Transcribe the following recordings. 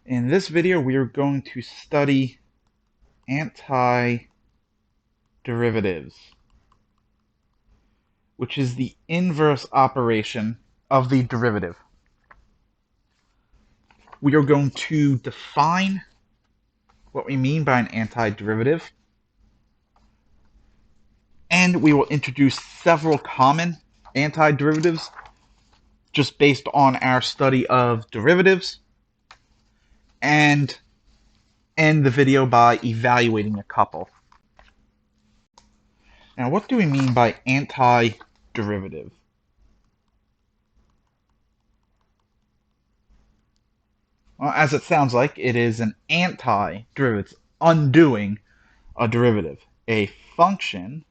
In this video, we are going to study antiderivatives, which is the inverse operation of the derivative. We are going to define what we mean by an antiderivative, and we will introduce several common antiderivatives just based on our study of derivatives, and end the video by evaluating a couple. Now, what do we mean by antiderivative? Well, as it sounds like, it is an antiderivative. It's undoing a derivative. A function,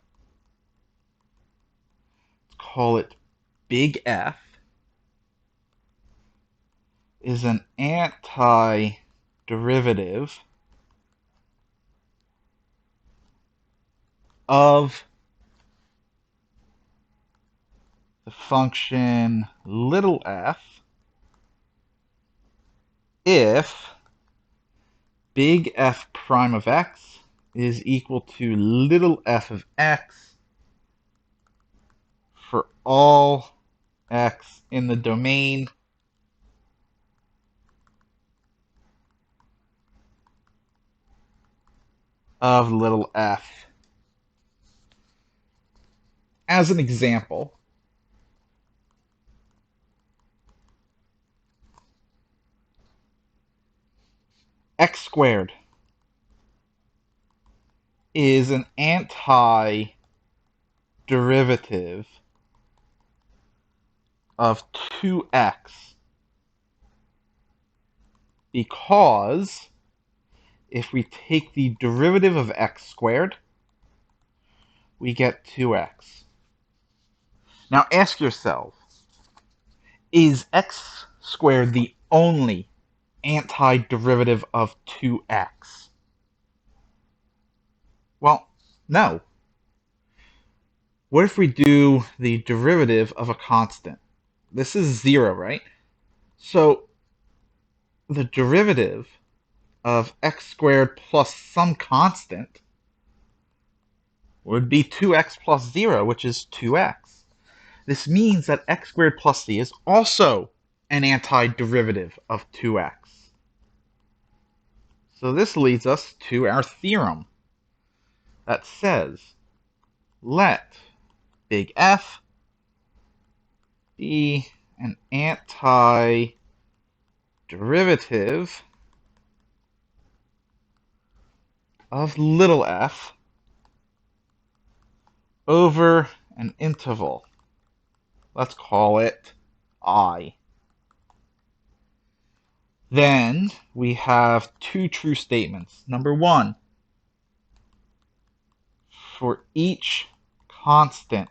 let's call it big F, is an antiderivative of the function little f if big F prime of x is equal to little f of x for all x in the domain of little f. As an example, x squared is an antiderivative of 2x because if we take the derivative of x squared, we get 2x. Now ask yourself, is x squared the only antiderivative of 2x? Well, no. What if we do the derivative of a constant? This is 0, right? So the derivative of x squared plus some constant would be 2x plus 0, which is 2x. This means that x squared plus c is also an antiderivative of 2x. So this leads us to our theorem that says, let big F be an antiderivative of little f over an interval. Let's call it I. Then we have two true statements. Number one, for each constant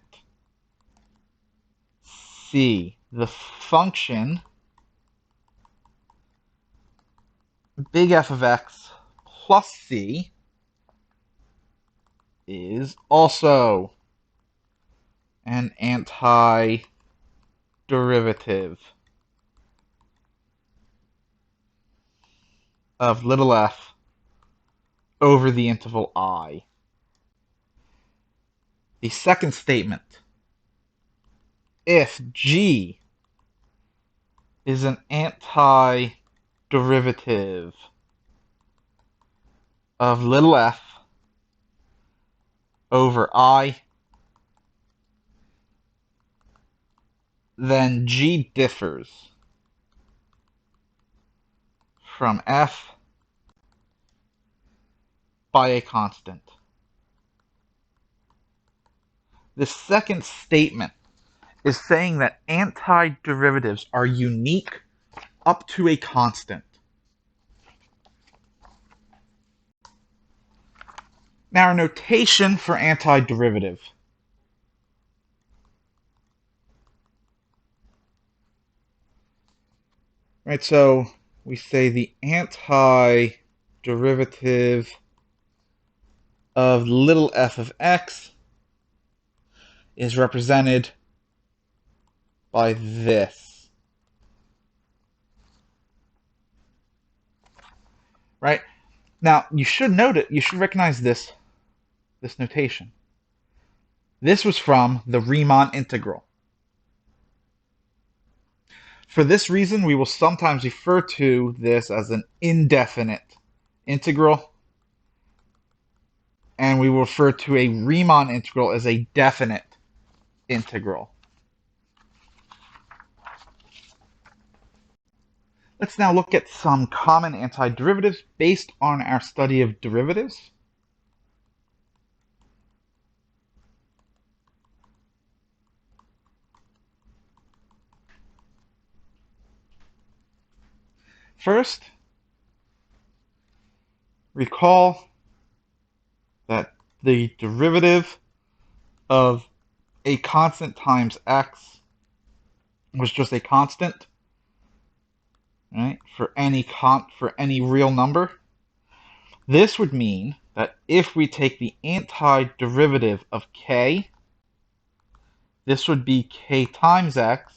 c, the function big F of x plus c is also an antiderivative of little f over the interval I. The second statement, if g is an antiderivative of little f over I, then g differs from f by a constant. The second statement is saying that antiderivatives are unique up to a constant. Now, our notation for antiderivative. Right, so we say the antiderivative of little f of x is represented by this. right? Now, you should note it, you should recognize this notation. This was from the Riemann integral. For this reason, we will sometimes refer to this as an indefinite integral, and we will refer to a Riemann integral as a definite integral. Let's now look at some common antiderivatives based on our study of derivatives. First, recall that the derivative of a constant times x was just a constant, right? For any real number. This would mean that if we take the antiderivative of k, this would be k times x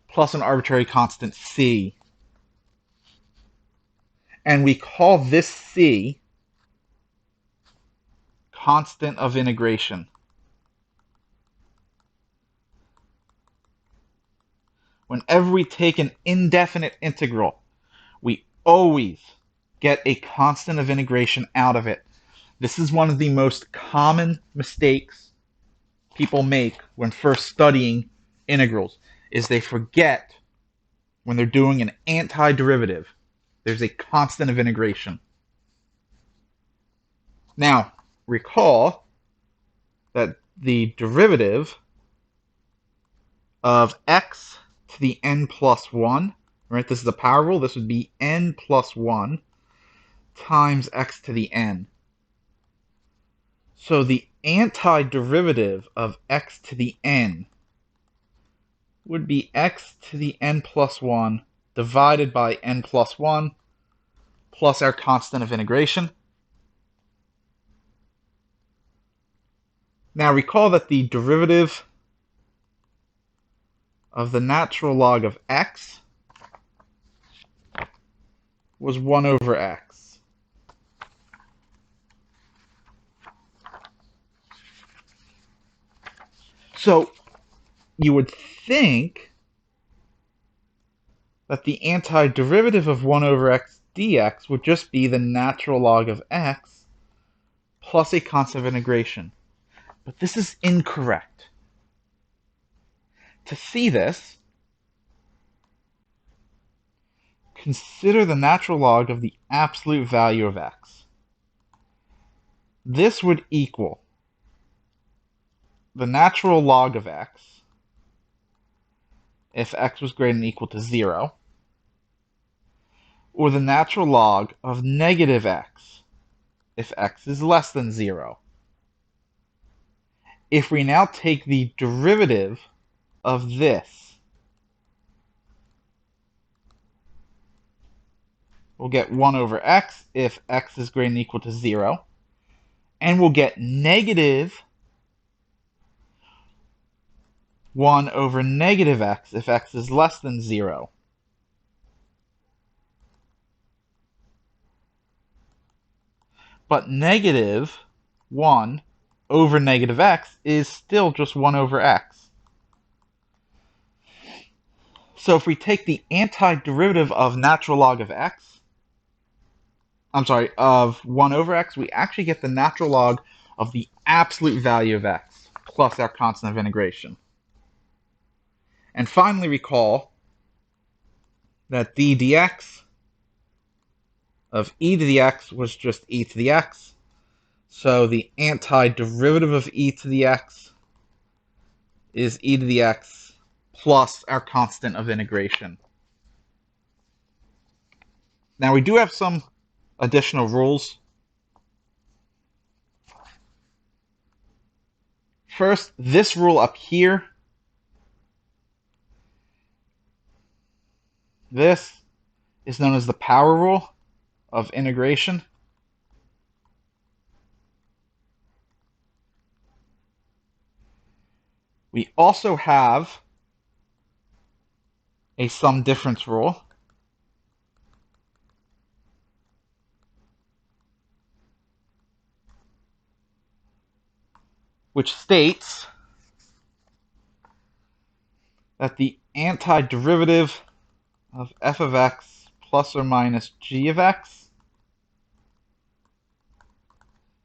plus an arbitrary constant c. And we call this c constant of integration. Whenever we take an indefinite integral, we always get a constant of integration out of it. This is one of the most common mistakes people make when first studying integrals, is they forget when they're doing an antiderivative, there's a constant of integration. Now, recall that the derivative of x to the n plus 1, right? This is a power rule. This would be n plus 1 times x to the n. So the antiderivative of x to the n would be x to the n plus 1 divided by n plus 1 plus our constant of integration. Now recall that the derivative of the natural log of x was 1 over x. So you would think that the antiderivative of 1 over x dx would just be the natural log of x plus a constant of integration. But this is incorrect. To see this, consider the natural log of the absolute value of x. This would equal the natural log of x if x was greater than or equal to 0, or the natural log of negative x if x is less than 0. If we now take the derivative of this, we'll get 1 over x if x is greater than or equal to 0, and we'll get negative 1 over negative x if x is less than 0. But negative 1 over negative x is still just 1 over x. So if we take the antiderivative of natural log of x, of 1 over x, we actually get the natural log of the absolute value of x plus our constant of integration. And finally, recall that d dx of e to the x was just e to the x. So the antiderivative of e to the x is e to the x plus our constant of integration. Now we do have some additional rules. First, this rule up here, this is known as the power rule of integration. We also have a sum difference rule. which states that the antiderivative of f of x plus or minus g of x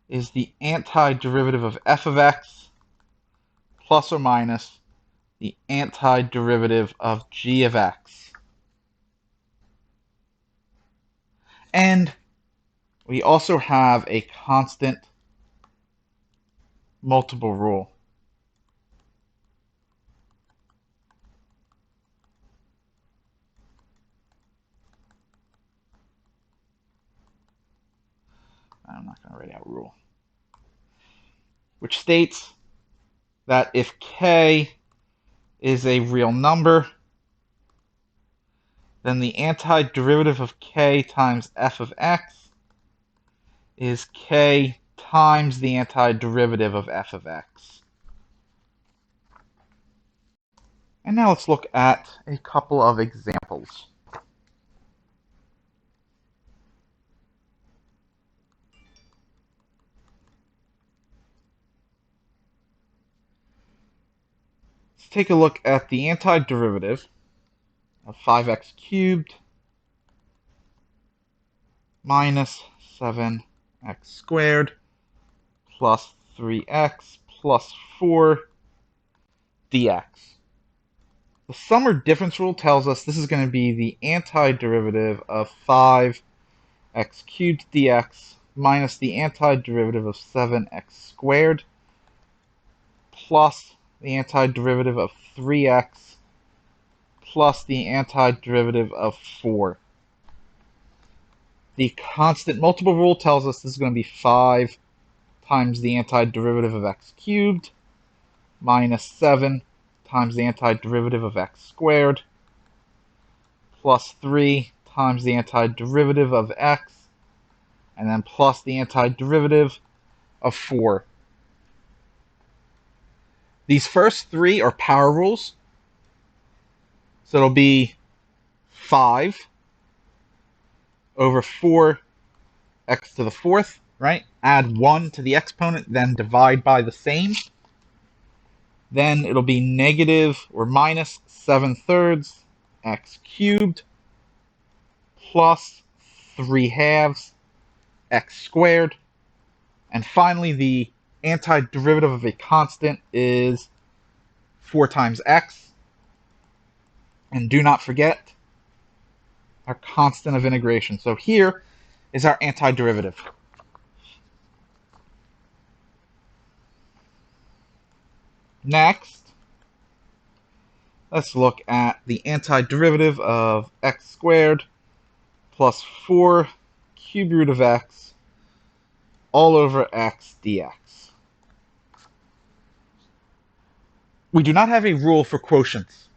is the antiderivative of f of x plus or minus the antiderivative of g of x. And we also have a constant multiple rule. I'm not going to write out rule. Which states that if k is a real number, then the antiderivative of k times f of x is k times the antiderivative of f of x. And now let's look at a couple of examples. Let's take a look at the antiderivative of 5x cubed minus 7x squared plus 3x plus 4 dx. The sum or difference rule tells us this is going to be the antiderivative of 5x cubed dx minus the antiderivative of 7x squared plus the antiderivative of 3x plus the antiderivative of 4. The constant multiple rule tells us this is going to be 5 times the antiderivative of x cubed minus 7 times the antiderivative of x squared plus 3 times the antiderivative of x and then plus the antiderivative of 4. These first three are power rules. So it'll be 5 over 4x to the fourth, right? Add 1 to the exponent, then divide by the same. Then it'll be negative or minus 7/3 x cubed plus 3/2 x squared. And finally, the antiderivative of a constant is 4 times x. And do not forget our constant of integration. So here is our antiderivative. Next, let's look at the antiderivative of x squared plus 4 cube root of x all over x dx. We do not have a rule for quotients.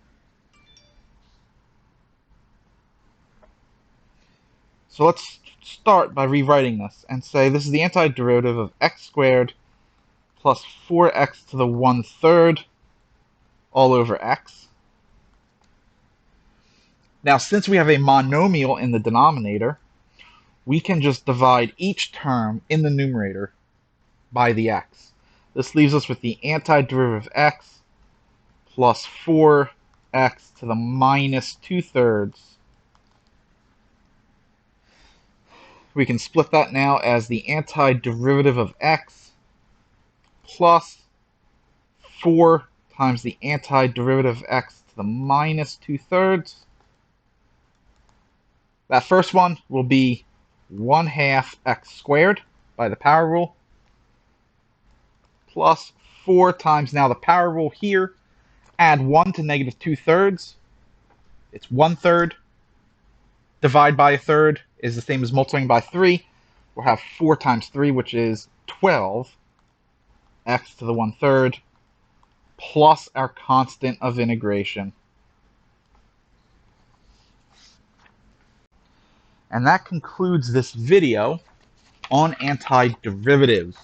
So let's start by rewriting this and say this is the antiderivative of x squared plus 4x to the 1/3 all over x. Now, since we have a monomial in the denominator, we can just divide each term in the numerator by the x. This leaves us with the antiderivative of x plus 4x to the minus 2/3. We can split that now as the antiderivative of x plus 4 times the antiderivative of x to the minus 2/3. That first one will be 1/2 x squared by the power rule plus 4 times now the power rule here. Add 1 to negative 2/3. It's 1/3. Divide by a third is the same as multiplying by 3. We'll have 4 times 3, which is 12 x to the 1/3 plus our constant of integration. And that concludes this video on antiderivatives.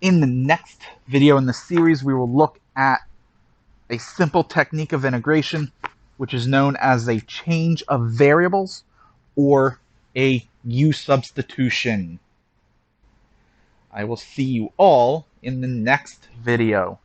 In the next video in the series, we will look at a simple technique of integration, which is known as a change of variables or a U substitution. I will see you all in the next video.